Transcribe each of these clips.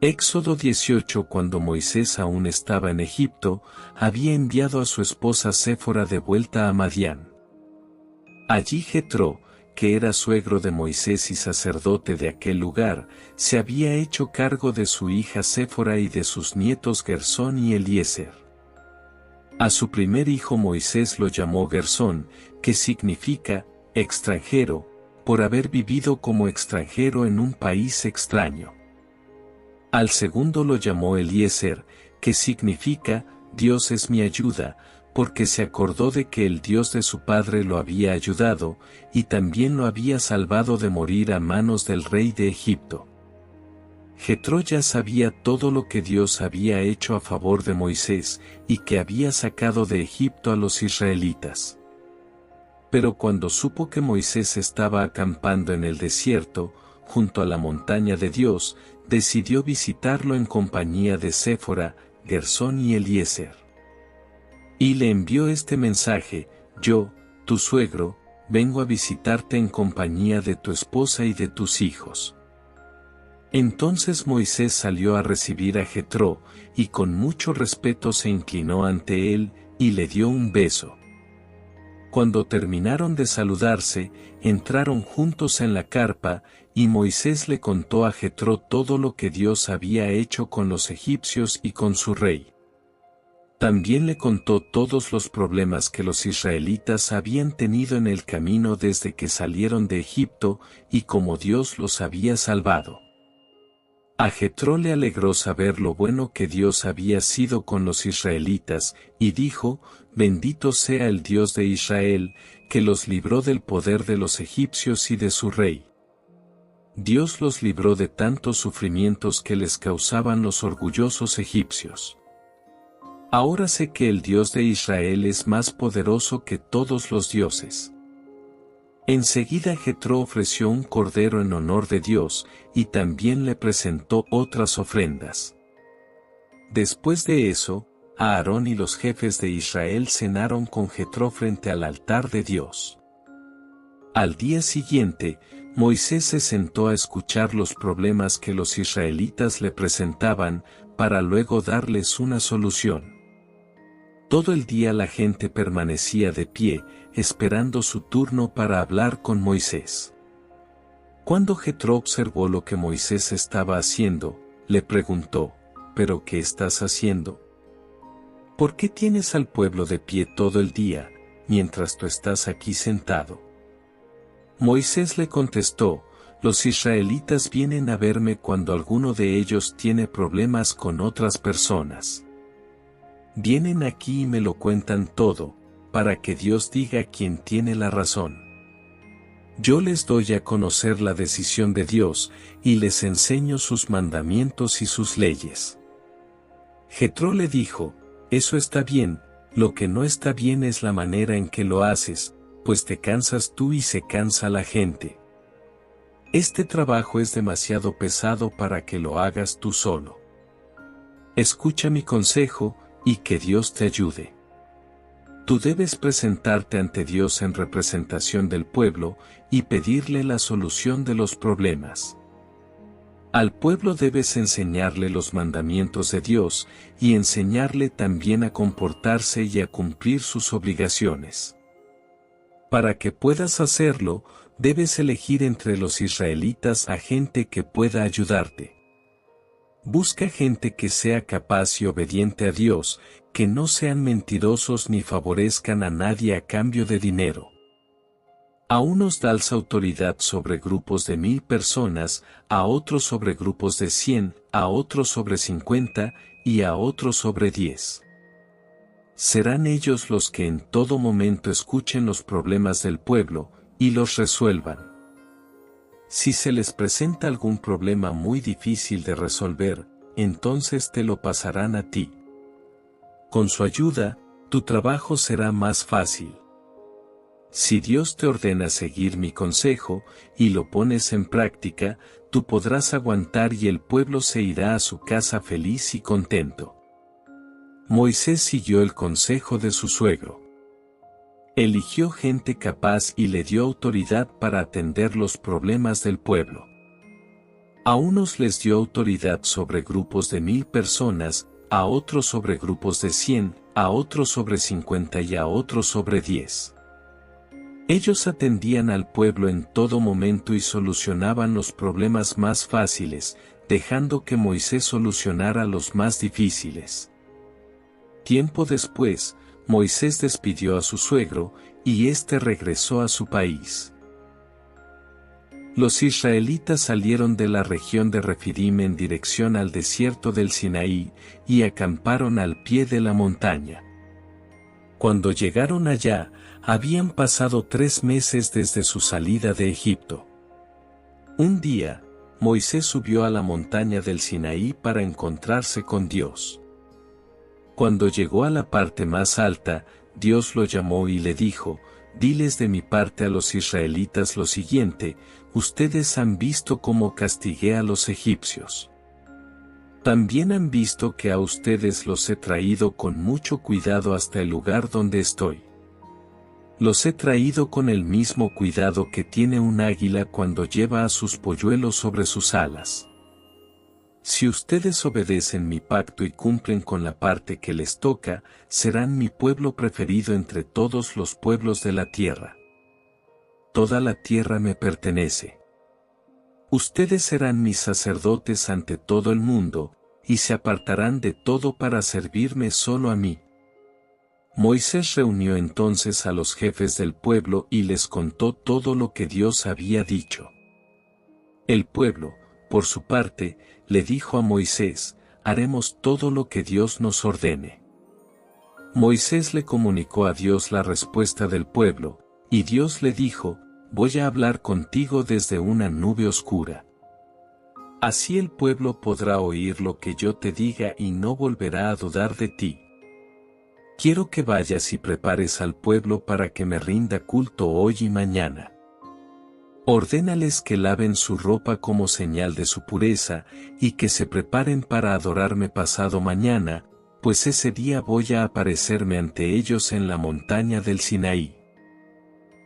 Éxodo 18. Cuando Moisés aún estaba en Egipto, había enviado a su esposa Séfora de vuelta a Madián. Allí Jetro, que era suegro de Moisés y sacerdote de aquel lugar, se había hecho cargo de su hija Séfora y de sus nietos Gersón y Eliezer. A su primer hijo Moisés lo llamó Gersón, que significa extranjero, por haber vivido como extranjero en un país extraño. Al segundo lo llamó Eliezer, que significa Dios es mi ayuda, porque se acordó de que el Dios de su padre lo había ayudado, y también lo había salvado de morir a manos del rey de Egipto. Jetro ya sabía todo lo que Dios había hecho a favor de Moisés, y que había sacado de Egipto a los israelitas. Pero cuando supo que Moisés estaba acampando en el desierto, junto a la montaña de Dios, decidió visitarlo en compañía de Séfora, Gersón y Eliezer. Y le envió este mensaje: yo, tu suegro, vengo a visitarte en compañía de tu esposa y de tus hijos. Entonces Moisés salió a recibir a Jetro, y con mucho respeto se inclinó ante él, y le dio un beso. Cuando terminaron de saludarse, entraron juntos en la carpa, y Moisés le contó a Jetro todo lo que Dios había hecho con los egipcios y con su rey. También le contó todos los problemas que los israelitas habían tenido en el camino desde que salieron de Egipto, y cómo Dios los había salvado. A Jetro le alegró saber lo bueno que Dios había sido con los israelitas, y dijo: bendito sea el Dios de Israel, que los libró del poder de los egipcios y de su rey. Dios los libró de tantos sufrimientos que les causaban los orgullosos egipcios. Ahora sé que el Dios de Israel es más poderoso que todos los dioses. Enseguida Jetro ofreció un cordero en honor de Dios, y también le presentó otras ofrendas. Después de eso, Aarón y los jefes de Israel cenaron con Jetro frente al altar de Dios. Al día siguiente, Moisés se sentó a escuchar los problemas que los israelitas le presentaban, para luego darles una solución. Todo el día la gente permanecía de pie, esperando su turno para hablar con Moisés. Cuando Jetro observó lo que Moisés estaba haciendo, le preguntó: ¿pero qué estás haciendo? ¿Por qué tienes al pueblo de pie todo el día, mientras tú estás aquí sentado? Moisés le contestó: los israelitas vienen a verme cuando alguno de ellos tiene problemas con otras personas. Vienen aquí y me lo cuentan todo, para que Dios diga quién tiene la razón. Yo les doy a conocer la decisión de Dios, y les enseño sus mandamientos y sus leyes. Jetro le dijo: eso está bien, lo que no está bien es la manera en que lo haces, pues te cansas tú y se cansa la gente. Este trabajo es demasiado pesado para que lo hagas tú solo. Escucha mi consejo, y que Dios te ayude. Tú debes presentarte ante Dios en representación del pueblo, y pedirle la solución de los problemas. Al pueblo debes enseñarle los mandamientos de Dios, y enseñarle también a comportarse y a cumplir sus obligaciones. Para que puedas hacerlo, debes elegir entre los israelitas a gente que pueda ayudarte. Busca gente que sea capaz y obediente a Dios, que no sean mentirosos ni favorezcan a nadie a cambio de dinero. A unos das autoridad sobre grupos de 1000 personas, a otros sobre grupos de 100, a otros sobre 50, y a otros sobre 10. Serán ellos los que en todo momento escuchen los problemas del pueblo, y los resuelvan. Si se les presenta algún problema muy difícil de resolver, entonces te lo pasarán a ti. Con su ayuda, tu trabajo será más fácil. Si Dios te ordena seguir mi consejo, y lo pones en práctica, tú podrás aguantar y el pueblo se irá a su casa feliz y contento. Moisés siguió el consejo de su suegro. Eligió gente capaz y le dio autoridad para atender los problemas del pueblo. A unos les dio autoridad sobre grupos de 1000 personas, a otros sobre grupos de 100, a otros sobre 50 y a otros sobre 10. Ellos atendían al pueblo en todo momento y solucionaban los problemas más fáciles, dejando que Moisés solucionara los más difíciles. Tiempo después, Moisés despidió a su suegro, y éste regresó a su país. Los israelitas salieron de la región de Refidim en dirección al desierto del Sinaí, y acamparon al pie de la montaña. Cuando llegaron allá, habían pasado 3 meses desde su salida de Egipto. Un día, Moisés subió a la montaña del Sinaí para encontrarse con Dios. Cuando llegó a la parte más alta, Dios lo llamó y le dijo: «Diles de mi parte a los israelitas lo siguiente: ustedes han visto cómo castigué a los egipcios. También han visto que a ustedes los he traído con mucho cuidado hasta el lugar donde estoy. Los he traído con el mismo cuidado que tiene un águila cuando lleva a sus polluelos sobre sus alas. Si ustedes obedecen mi pacto y cumplen con la parte que les toca, serán mi pueblo preferido entre todos los pueblos de la tierra. Toda la tierra me pertenece. Ustedes serán mis sacerdotes ante todo el mundo, y se apartarán de todo para servirme solo a mí». Moisés reunió entonces a los jefes del pueblo y les contó todo lo que Dios había dicho. El pueblo, por su parte, le dijo a Moisés: «Haremos todo lo que Dios nos ordene». Moisés le comunicó a Dios la respuesta del pueblo, y Dios le dijo: «Voy a hablar contigo desde una nube oscura. Así el pueblo podrá oír lo que yo te diga y no volverá a dudar de ti. Quiero que vayas y prepares al pueblo para que me rinda culto hoy y mañana. Ordénales que laven su ropa como señal de su pureza, y que se preparen para adorarme pasado mañana, pues ese día voy a aparecerme ante ellos en la montaña del Sinaí.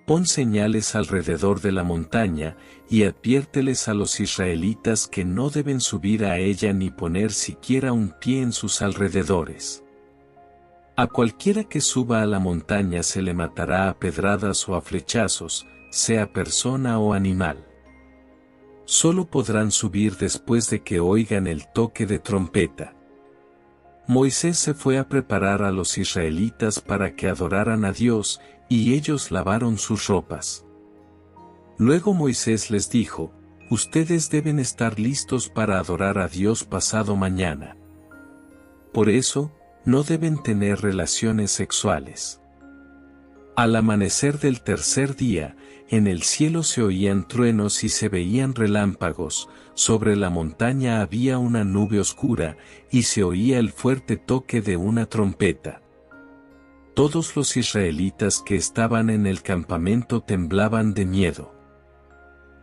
Pon señales alrededor de la montaña, y adviérteles a los israelitas que no deben subir a ella ni poner siquiera un pie en sus alrededores. A cualquiera que suba a la montaña se le matará a pedradas o a flechazos, sea persona o animal. Solo podrán subir después de que oigan el toque de trompeta». Moisés se fue a preparar a los israelitas para que adoraran a Dios, y ellos lavaron sus ropas. Luego Moisés les dijo: «Ustedes deben estar listos para adorar a Dios pasado mañana. Por eso, no deben tener relaciones sexuales». Al amanecer del tercer día, en el cielo se oían truenos y se veían relámpagos, sobre la montaña había una nube oscura, y se oía el fuerte toque de una trompeta. Todos los israelitas que estaban en el campamento temblaban de miedo.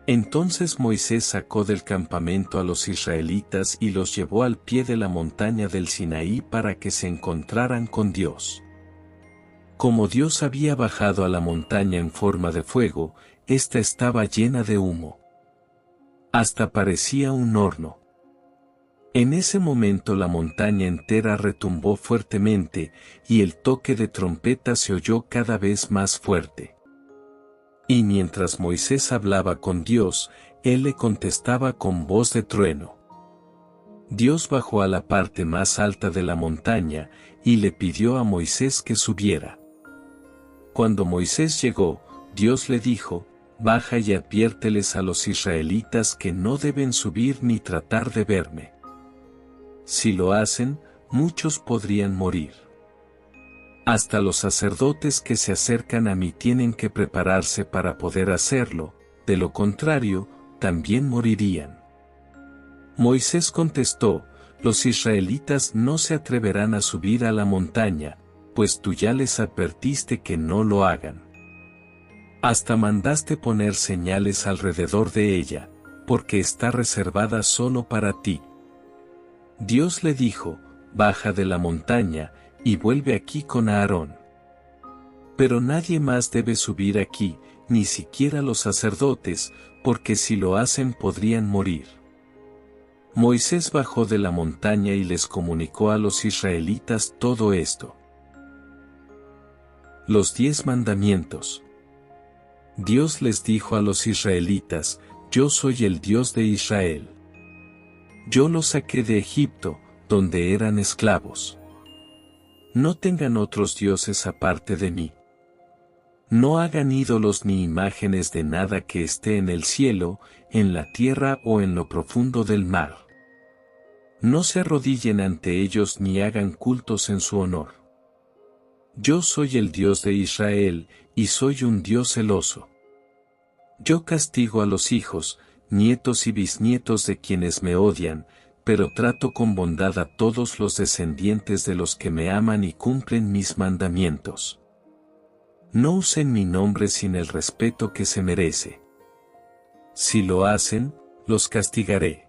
Entonces Moisés sacó del campamento a los israelitas y los llevó al pie de la montaña del Sinaí para que se encontraran con Dios. Como Dios había bajado a la montaña en forma de fuego, ésta estaba llena de humo. Hasta parecía un horno. En ese momento la montaña entera retumbó fuertemente, y el toque de trompeta se oyó cada vez más fuerte. Y mientras Moisés hablaba con Dios, él le contestaba con voz de trueno. Dios bajó a la parte más alta de la montaña, y le pidió a Moisés que subiera. Cuando Moisés llegó, Dios le dijo: «Baja y adviérteles a los israelitas que no deben subir ni tratar de verme. Si lo hacen, muchos podrían morir. Hasta los sacerdotes que se acercan a mí tienen que prepararse para poder hacerlo, de lo contrario, también morirían». Moisés contestó: «Los israelitas no se atreverán a subir a la montaña, pues tú ya les advertiste que no lo hagan. Hasta mandaste poner señales alrededor de ella, porque está reservada solo para ti». Dios le dijo: «Baja de la montaña, y vuelve aquí con Aarón. Pero nadie más debe subir aquí, ni siquiera los sacerdotes, porque si lo hacen podrían morir». Moisés bajó de la montaña y les comunicó a los israelitas todo esto. Los 10 mandamientos. Dios les dijo a los israelitas: Yo soy el Dios de Israel. Yo los saqué de Egipto, donde eran esclavos. No tengan otros dioses aparte de mí. No hagan ídolos ni imágenes de nada que esté en el cielo, en la tierra o en lo profundo del mar. No se arrodillen ante ellos ni hagan cultos en su honor. Yo soy el Dios de Israel, y soy un Dios celoso. Yo castigo a los hijos, nietos y bisnietos de quienes me odian, pero trato con bondad a todos los descendientes de los que me aman y cumplen mis mandamientos. No usen mi nombre sin el respeto que se merece. Si lo hacen, los castigaré.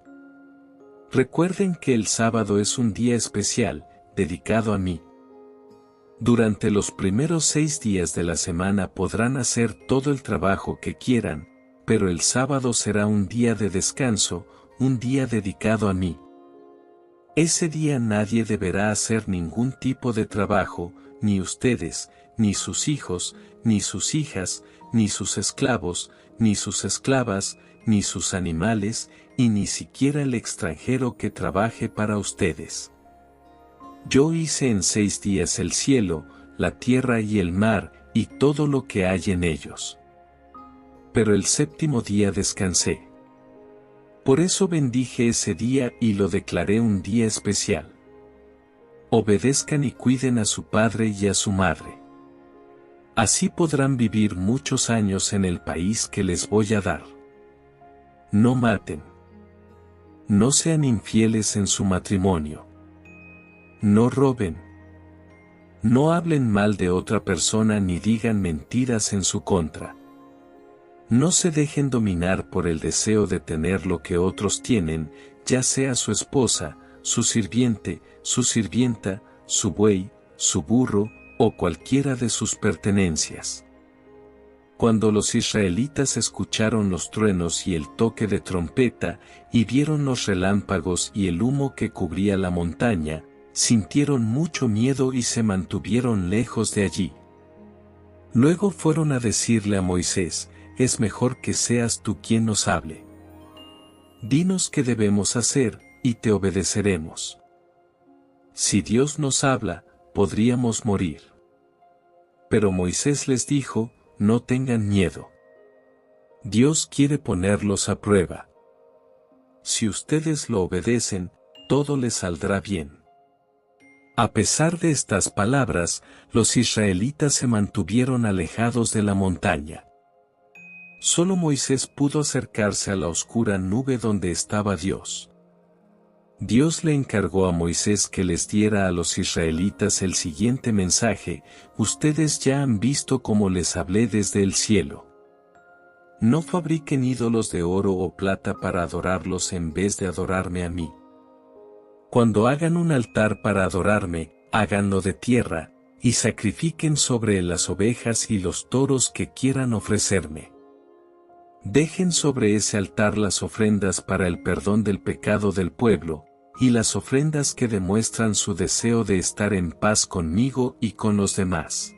Recuerden que el sábado es un día especial, dedicado a mí. Durante los primeros 6 días de la semana podrán hacer todo el trabajo que quieran, pero el sábado será un día de descanso, un día dedicado a mí. Ese día nadie deberá hacer ningún tipo de trabajo, ni ustedes, ni sus hijos, ni sus hijas, ni sus esclavos, ni sus esclavas, ni sus animales, y ni siquiera el extranjero que trabaje para ustedes. Yo hice en 6 días el cielo, la tierra y el mar, y todo lo que hay en ellos. Pero el 7º día descansé. Por eso bendije ese día y lo declaré un día especial. Obedezcan y cuiden a su padre y a su madre. Así podrán vivir muchos años en el país que les voy a dar. No maten. No sean infieles en su matrimonio. No roben. No hablen mal de otra persona ni digan mentiras en su contra. No se dejen dominar por el deseo de tener lo que otros tienen, ya sea su esposa, su sirviente, su sirvienta, su buey, su burro, o cualquiera de sus pertenencias. Cuando los israelitas escucharon los truenos y el toque de trompeta, y vieron los relámpagos y el humo que cubría la montaña, sintieron mucho miedo y se mantuvieron lejos de allí. Luego fueron a decirle a Moisés: es mejor que seas tú quien nos hable. Dinos qué debemos hacer, y te obedeceremos. Si Dios nos habla, podríamos morir. Pero Moisés les dijo: no tengan miedo. Dios quiere ponerlos a prueba. Si ustedes lo obedecen, todo les saldrá bien. A pesar de estas palabras, los israelitas se mantuvieron alejados de la montaña. Solo Moisés pudo acercarse a la oscura nube donde estaba Dios. Dios le encargó a Moisés que les diera a los israelitas el siguiente mensaje: ustedes ya han visto cómo les hablé desde el cielo. No fabriquen ídolos de oro o plata para adorarlos en vez de adorarme a mí. Cuando hagan un altar para adorarme, háganlo de tierra, y sacrifiquen sobre él las ovejas y los toros que quieran ofrecerme. Dejen sobre ese altar las ofrendas para el perdón del pecado del pueblo, y las ofrendas que demuestran su deseo de estar en paz conmigo y con los demás.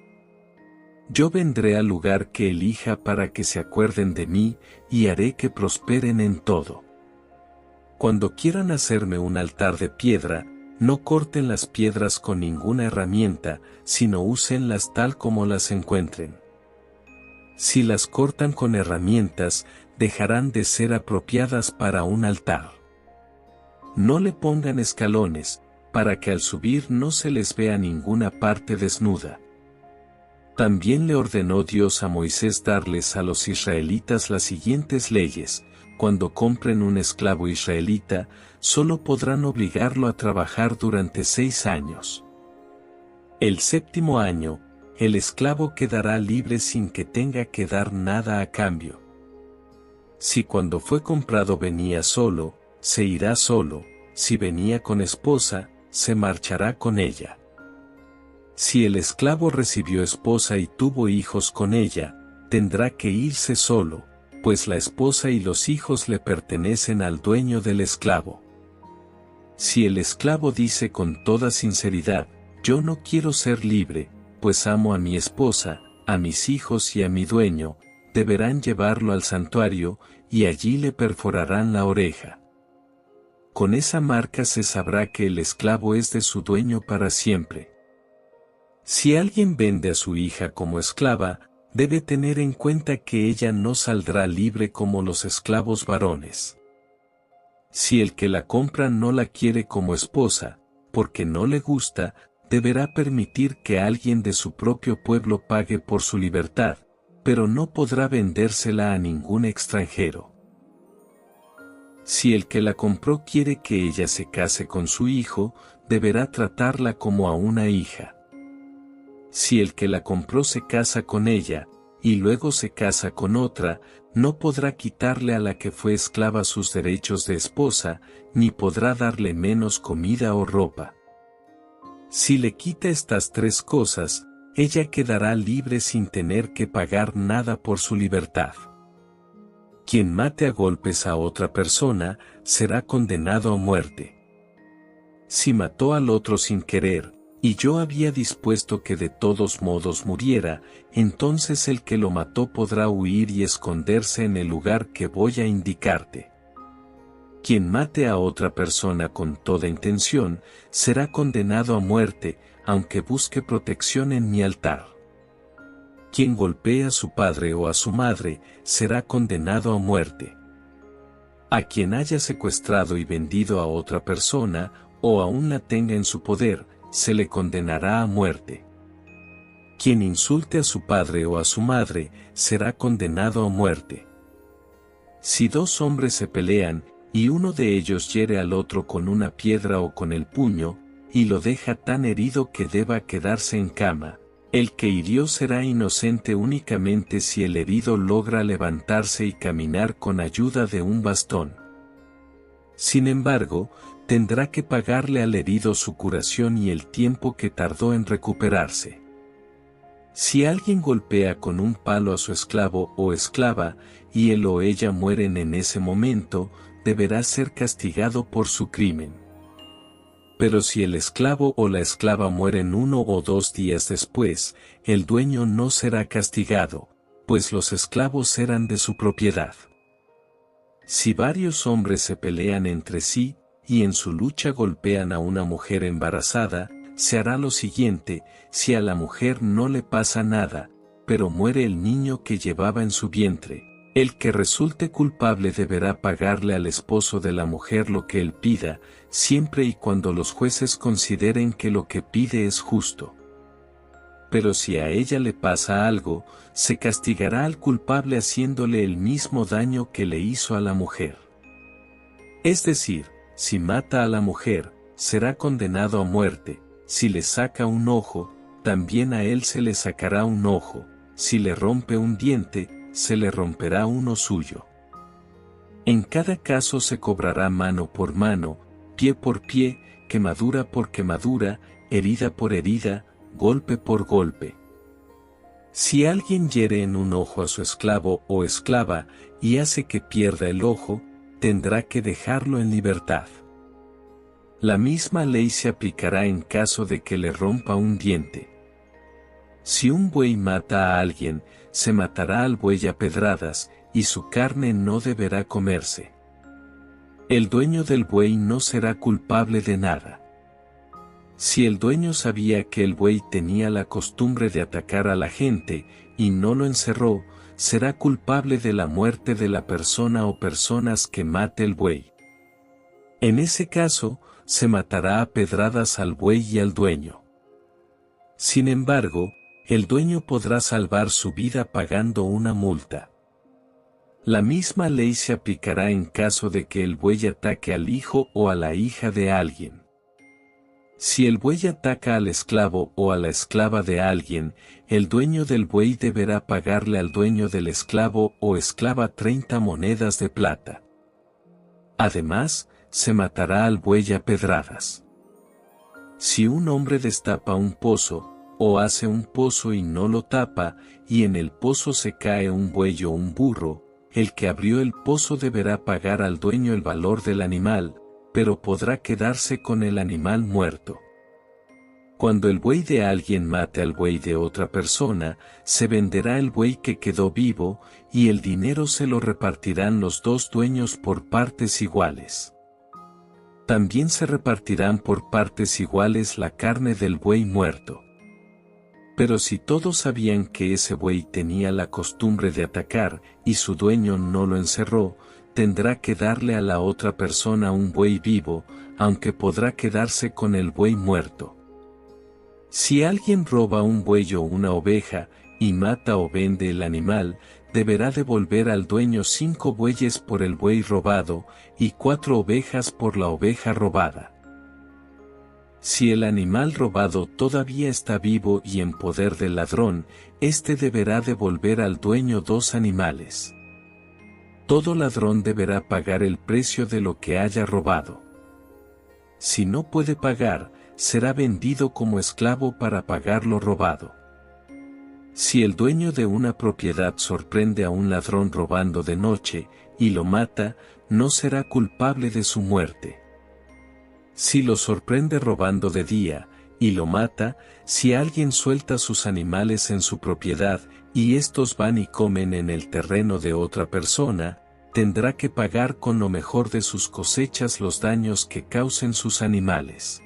Yo vendré al lugar que elija para que se acuerden de mí, y haré que prosperen en todo. Cuando quieran hacerme un altar de piedra, no corten las piedras con ninguna herramienta, sino úsenlas tal como las encuentren. Si las cortan con herramientas, dejarán de ser apropiadas para un altar. No le pongan escalones, para que al subir no se les vea ninguna parte desnuda. También le ordenó Dios a Moisés darles a los israelitas las siguientes leyes: cuando compren un esclavo israelita, solo podrán obligarlo a trabajar durante 6 años. El 7º año, el esclavo quedará libre sin que tenga que dar nada a cambio. Si cuando fue comprado venía solo, se irá solo; si venía con esposa, se marchará con ella. Si el esclavo recibió esposa y tuvo hijos con ella, tendrá que irse solo, pues la esposa y los hijos le pertenecen al dueño del esclavo. Si el esclavo dice con toda sinceridad, yo no quiero ser libre, pues amo a mi esposa, a mis hijos y a mi dueño, deberán llevarlo al santuario, y allí le perforarán la oreja. Con esa marca se sabrá que el esclavo es de su dueño para siempre. Si alguien vende a su hija como esclava, debe tener en cuenta que ella no saldrá libre como los esclavos varones. Si el que la compra no la quiere como esposa, porque no le gusta, deberá permitir que alguien de su propio pueblo pague por su libertad, pero no podrá vendérsela a ningún extranjero. Si el que la compró quiere que ella se case con su hijo, deberá tratarla como a una hija. Si el que la compró se casa con ella, y luego se casa con otra, no podrá quitarle a la que fue esclava sus derechos de esposa, ni podrá darle menos comida o ropa. Si le quita estas tres cosas, ella quedará libre sin tener que pagar nada por su libertad. Quien mate a golpes a otra persona, será condenado a muerte. Si mató al otro sin querer, y yo había dispuesto que de todos modos muriera, entonces el que lo mató podrá huir y esconderse en el lugar que voy a indicarte. Quien mate a otra persona con toda intención, será condenado a muerte, aunque busque protección en mi altar. Quien golpee a su padre o a su madre, será condenado a muerte. A quien haya secuestrado y vendido a otra persona, o aún la tenga en su poder, se le condenará a muerte. Quien insulte a su padre o a su madre, será condenado a muerte. Si dos hombres se pelean, y uno de ellos hiere al otro con una piedra o con el puño, y lo deja tan herido que deba quedarse en cama, el que hirió será inocente únicamente si el herido logra levantarse y caminar con ayuda de un bastón. Sin embargo, tendrá que pagarle al herido su curación y el tiempo que tardó en recuperarse. Si alguien golpea con un palo a su esclavo o esclava, y él o ella mueren en ese momento, deberá ser castigado por su crimen. Pero si el esclavo o la esclava mueren 1 o 2 días después, el dueño no será castigado, pues los esclavos eran de su propiedad. Si varios hombres se pelean entre sí, y en su lucha golpean a una mujer embarazada, se hará lo siguiente: si a la mujer no le pasa nada, pero muere el niño que llevaba en su vientre, el que resulte culpable deberá pagarle al esposo de la mujer lo que él pida, siempre y cuando los jueces consideren que lo que pide es justo. Pero si a ella le pasa algo, se castigará al culpable haciéndole el mismo daño que le hizo a la mujer. Es decir, si mata a la mujer, será condenado a muerte; si le saca un ojo, también a él se le sacará un ojo; si le rompe un diente, se le romperá uno suyo. En cada caso se cobrará mano por mano, pie por pie, quemadura por quemadura, herida por herida, golpe por golpe. Si alguien hiere en un ojo a su esclavo o esclava, y hace que pierda el ojo, tendrá que dejarlo en libertad. La misma ley se aplicará en caso de que le rompa un diente. Si un buey mata a alguien, se matará al buey a pedradas, y su carne no deberá comerse. El dueño del buey no será culpable de nada. Si el dueño sabía que el buey tenía la costumbre de atacar a la gente, y no lo encerró, será culpable de la muerte de la persona o personas que mate el buey. En ese caso, se matará a pedradas al buey y al dueño. Sin embargo, el dueño podrá salvar su vida pagando una multa. La misma ley se aplicará en caso de que el buey ataque al hijo o a la hija de alguien. Si el buey ataca al esclavo o a la esclava de alguien, el dueño del buey deberá pagarle al dueño del esclavo o esclava 30 monedas de plata. Además, se matará al buey a pedradas. Si un hombre destapa un pozo, o hace un pozo y no lo tapa, y en el pozo se cae un buey o un burro, el que abrió el pozo deberá pagar al dueño el valor del animal, pero podrá quedarse con el animal muerto. Cuando el buey de alguien mate al buey de otra persona, se venderá el buey que quedó vivo, y el dinero se lo repartirán los dos dueños por partes iguales. También se repartirán por partes iguales la carne del buey muerto. Pero si todos sabían que ese buey tenía la costumbre de atacar, y su dueño no lo encerró, tendrá que darle a la otra persona un buey vivo, aunque podrá quedarse con el buey muerto. Si alguien roba un buey o una oveja, y mata o vende el animal, deberá devolver al dueño 5 bueyes por el buey robado, y 4 ovejas por la oveja robada. Si el animal robado todavía está vivo y en poder del ladrón, éste deberá devolver al dueño 2 animales. Todo ladrón deberá pagar el precio de lo que haya robado. Si no puede pagar, será vendido como esclavo para pagar lo robado. Si el dueño de una propiedad sorprende a un ladrón robando de noche, y lo mata, no será culpable de su muerte. Si lo sorprende robando de día, y lo mata, si alguien suelta sus animales en su propiedad, y estos van y comen en el terreno de otra persona, tendrá que pagar con lo mejor de sus cosechas los daños que causen sus animales.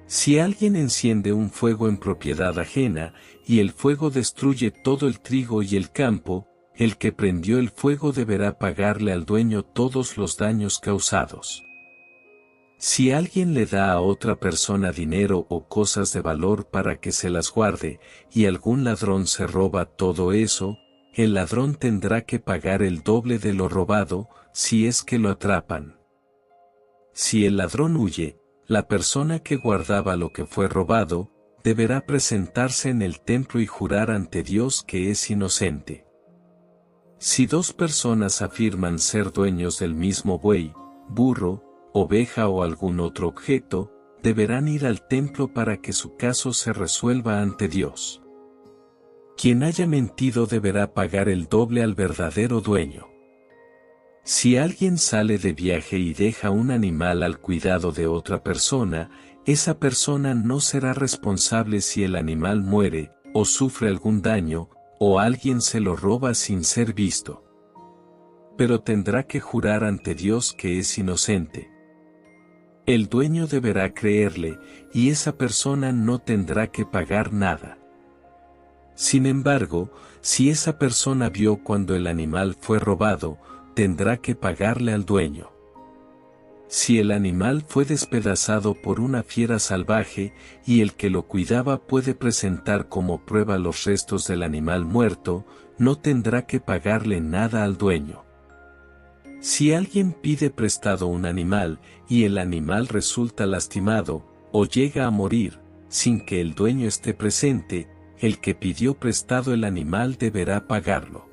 Si alguien enciende un fuego en propiedad ajena, y el fuego destruye todo el trigo y el campo, el que prendió el fuego deberá pagarle al dueño todos los daños causados. Si alguien le da a otra persona dinero o cosas de valor para que se las guarde, y algún ladrón se roba todo eso, el ladrón tendrá que pagar el doble de lo robado, si es que lo atrapan. Si el ladrón huye, la persona que guardaba lo que fue robado, deberá presentarse en el templo y jurar ante Dios que es inocente. Si 2 personas afirman ser dueños del mismo buey, burro, oveja o algún otro objeto, deberán ir al templo para que su caso se resuelva ante Dios. Quien haya mentido deberá pagar el doble al verdadero dueño. Si alguien sale de viaje y deja un animal al cuidado de otra persona, esa persona no será responsable si el animal muere, o sufre algún daño, o alguien se lo roba sin ser visto. Pero tendrá que jurar ante Dios que es inocente. El dueño deberá creerle, y esa persona no tendrá que pagar nada. Sin embargo, si esa persona vio cuando el animal fue robado, tendrá que pagarle al dueño. Si el animal fue despedazado por una fiera salvaje, y el que lo cuidaba puede presentar como prueba los restos del animal muerto, no tendrá que pagarle nada al dueño. Si alguien pide prestado un animal, y el animal resulta lastimado, o llega a morir, sin que el dueño esté presente, el que pidió prestado el animal deberá pagarlo.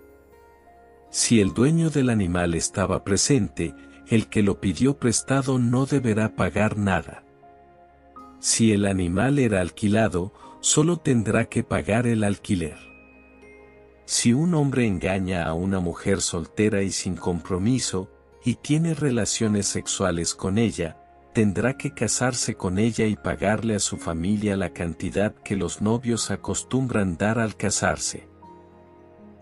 Si el dueño del animal estaba presente, el que lo pidió prestado no deberá pagar nada. Si el animal era alquilado, solo tendrá que pagar el alquiler. Si un hombre engaña a una mujer soltera y sin compromiso, y tiene relaciones sexuales con ella, tendrá que casarse con ella y pagarle a su familia la cantidad que los novios acostumbran dar al casarse.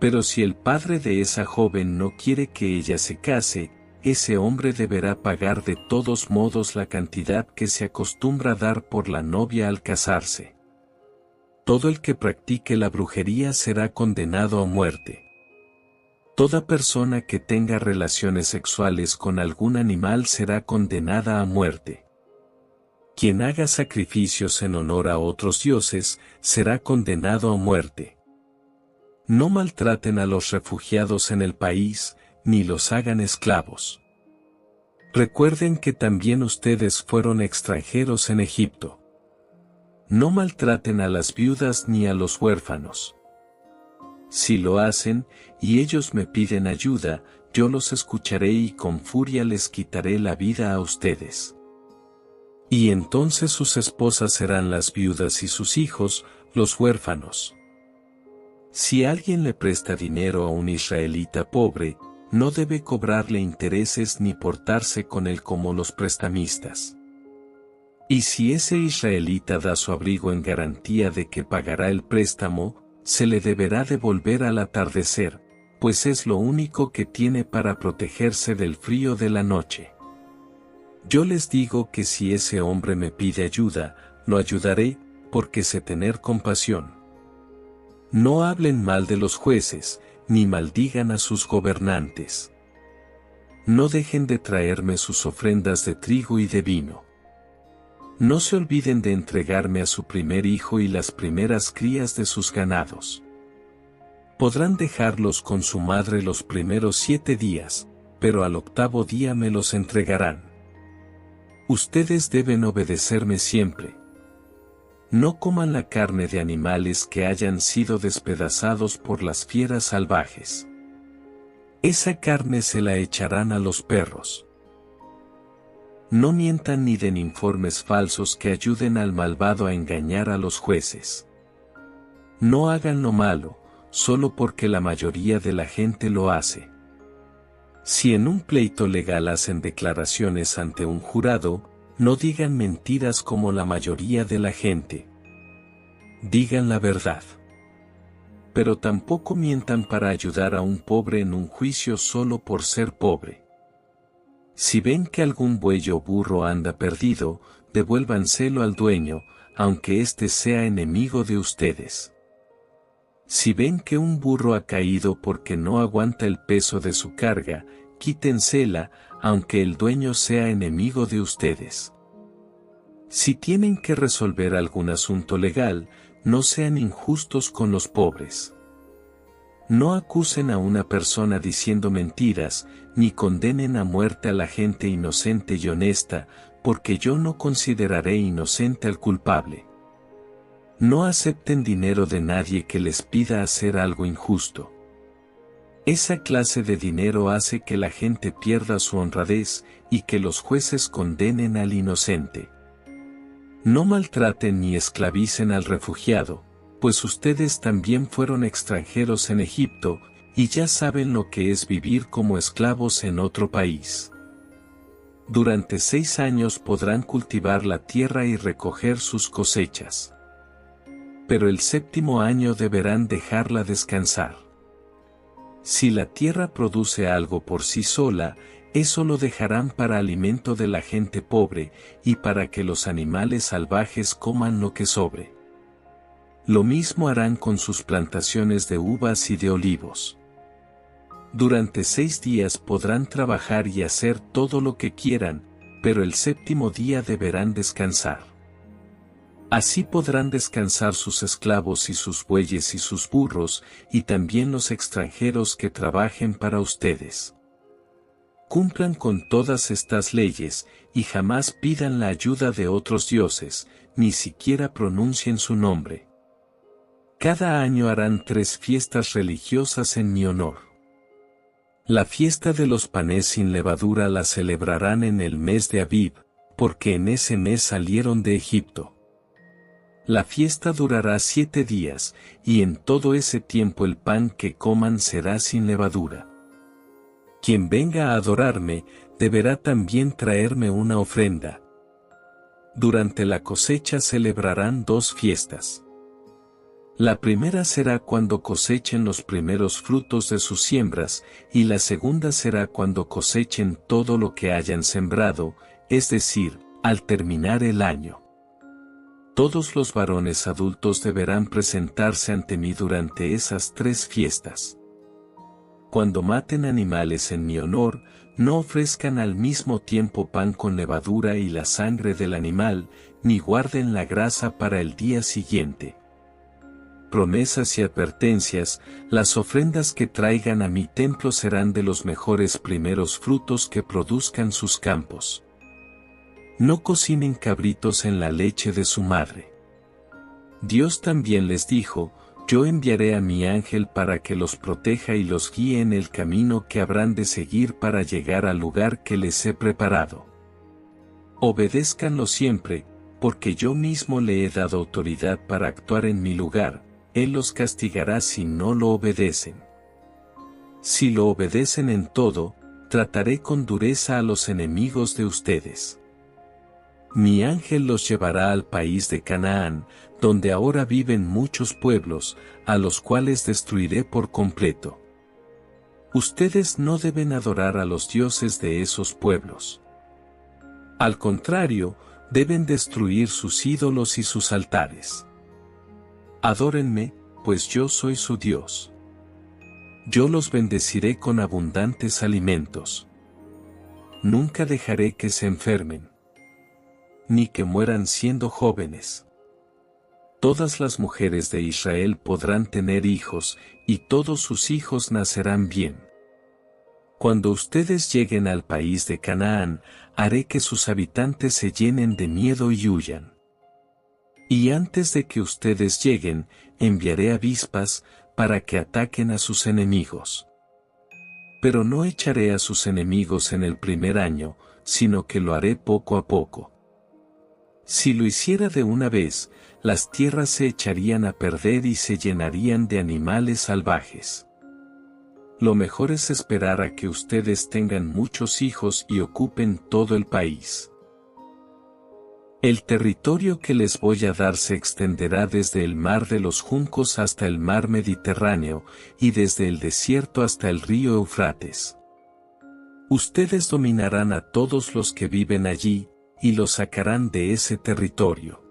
Pero si el padre de esa joven no quiere que ella se case, ese hombre deberá pagar de todos modos la cantidad que se acostumbra dar por la novia al casarse. Todo el que practique la brujería será condenado a muerte. Toda persona que tenga relaciones sexuales con algún animal será condenada a muerte. Quien haga sacrificios en honor a otros dioses, será condenado a muerte. No maltraten a los refugiados en el país, ni los hagan esclavos. Recuerden que también ustedes fueron extranjeros en Egipto. No maltraten a las viudas ni a los huérfanos. Si lo hacen, y ellos me piden ayuda, yo los escucharé y con furia les quitaré la vida a ustedes. Y entonces sus esposas serán las viudas y sus hijos, los huérfanos. Si alguien le presta dinero a un israelita pobre, no debe cobrarle intereses ni portarse con él como los prestamistas. Y si ese israelita da su abrigo en garantía de que pagará el préstamo, se le deberá devolver al atardecer, pues es lo único que tiene para protegerse del frío de la noche. Yo les digo que si ese hombre me pide ayuda, lo ayudaré, porque sé tener compasión. No hablen mal de los jueces, ni maldigan a sus gobernantes. No dejen de traerme sus ofrendas de trigo y de vino. No se olviden de entregarme a su primer hijo y las primeras crías de sus ganados. Podrán dejarlos con su madre los primeros 7 días, pero al 8º día me los entregarán. Ustedes deben obedecerme siempre. No coman la carne de animales que hayan sido despedazados por las fieras salvajes. Esa carne se la echarán a los perros. No mientan ni den informes falsos que ayuden al malvado a engañar a los jueces. No hagan lo malo, solo porque la mayoría de la gente lo hace. Si en un pleito legal hacen declaraciones ante un jurado, no digan mentiras como la mayoría de la gente. Digan la verdad. Pero tampoco mientan para ayudar a un pobre en un juicio solo por ser pobre. Si ven que algún buey o burro anda perdido, devuélvanselo al dueño, aunque éste sea enemigo de ustedes. Si ven que un burro ha caído porque no aguanta el peso de su carga, quítensela, aunque el dueño sea enemigo de ustedes. Si tienen que resolver algún asunto legal, no sean injustos con los pobres. No acusen a una persona diciendo mentiras, ni condenen a muerte a la gente inocente y honesta, porque yo no consideraré inocente al culpable. No acepten dinero de nadie que les pida hacer algo injusto. Esa clase de dinero hace que la gente pierda su honradez y que los jueces condenen al inocente. No maltraten ni esclavicen al refugiado, pues ustedes también fueron extranjeros en Egipto, y ya saben lo que es vivir como esclavos en otro país. Durante 6 años podrán cultivar la tierra y recoger sus cosechas. Pero el 7º año deberán dejarla descansar. Si la tierra produce algo por sí sola, eso lo dejarán para alimento de la gente pobre, y para que los animales salvajes coman lo que sobre. Lo mismo harán con sus plantaciones de uvas y de olivos. Durante 6 días podrán trabajar y hacer todo lo que quieran, pero el 7º día deberán descansar. Así podrán descansar sus esclavos y sus bueyes y sus burros, y también los extranjeros que trabajen para ustedes. Cumplan con todas estas leyes, y jamás pidan la ayuda de otros dioses, ni siquiera pronuncien su nombre. Cada año harán 3 fiestas religiosas en mi honor. La fiesta de los panes sin levadura la celebrarán en el mes de Abib, porque en ese mes salieron de Egipto. La fiesta durará 7 días, y en todo ese tiempo el pan que coman será sin levadura. Quien venga a adorarme, deberá también traerme una ofrenda. Durante la cosecha celebrarán 2 fiestas. La primera será cuando cosechen los primeros frutos de sus siembras, y la segunda será cuando cosechen todo lo que hayan sembrado, es decir, al terminar el año. Todos los varones adultos deberán presentarse ante mí durante esas 3 fiestas. Cuando maten animales en mi honor, no ofrezcan al mismo tiempo pan con levadura y la sangre del animal, ni guarden la grasa para el día siguiente. Promesas y advertencias, las ofrendas que traigan a mi templo serán de los mejores primeros frutos que produzcan sus campos. No cocinen cabritos en la leche de su madre. Dios también les dijo, yo enviaré a mi ángel para que los proteja y los guíe en el camino que habrán de seguir para llegar al lugar que les he preparado. Obedézcanlo siempre, porque yo mismo le he dado autoridad para actuar en mi lugar, Él los castigará si no lo obedecen. Si lo obedecen en todo, trataré con dureza a los enemigos de ustedes. Mi ángel los llevará al país de Canaán, donde ahora viven muchos pueblos, a los cuales destruiré por completo. Ustedes no deben adorar a los dioses de esos pueblos. Al contrario, deben destruir sus ídolos y sus altares. Adórenme, pues yo soy su Dios. Yo los bendeciré con abundantes alimentos. Nunca dejaré que se enfermen, ni que mueran siendo jóvenes. Todas las mujeres de Israel podrán tener hijos, y todos sus hijos nacerán bien. Cuando ustedes lleguen al país de Canaán, haré que sus habitantes se llenen de miedo y huyan. Y antes de que ustedes lleguen, enviaré avispas, para que ataquen a sus enemigos. Pero no echaré a sus enemigos en el primer año, sino que lo haré poco a poco. Si lo hiciera de una vez, las tierras se echarían a perder y se llenarían de animales salvajes. Lo mejor es esperar a que ustedes tengan muchos hijos y ocupen todo el país. El territorio que les voy a dar se extenderá desde el mar de los juncos hasta el mar Mediterráneo, y desde el desierto hasta el río Eufrates. Ustedes dominarán a todos los que viven allí, y los sacarán de ese territorio.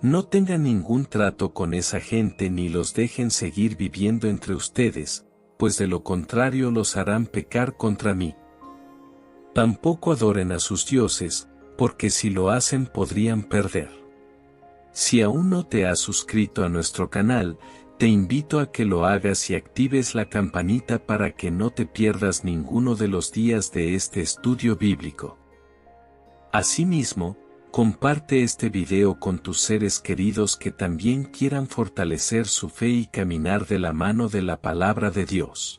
No tengan ningún trato con esa gente ni los dejen seguir viviendo entre ustedes, pues de lo contrario los harán pecar contra mí. Tampoco adoren a sus dioses, porque si lo hacen podrían perder. Si aún no te has suscrito a nuestro canal, te invito a que lo hagas y actives la campanita para que no te pierdas ninguno de los días de este estudio bíblico. Asimismo, comparte este video con tus seres queridos que también quieran fortalecer su fe y caminar de la mano de la palabra de Dios.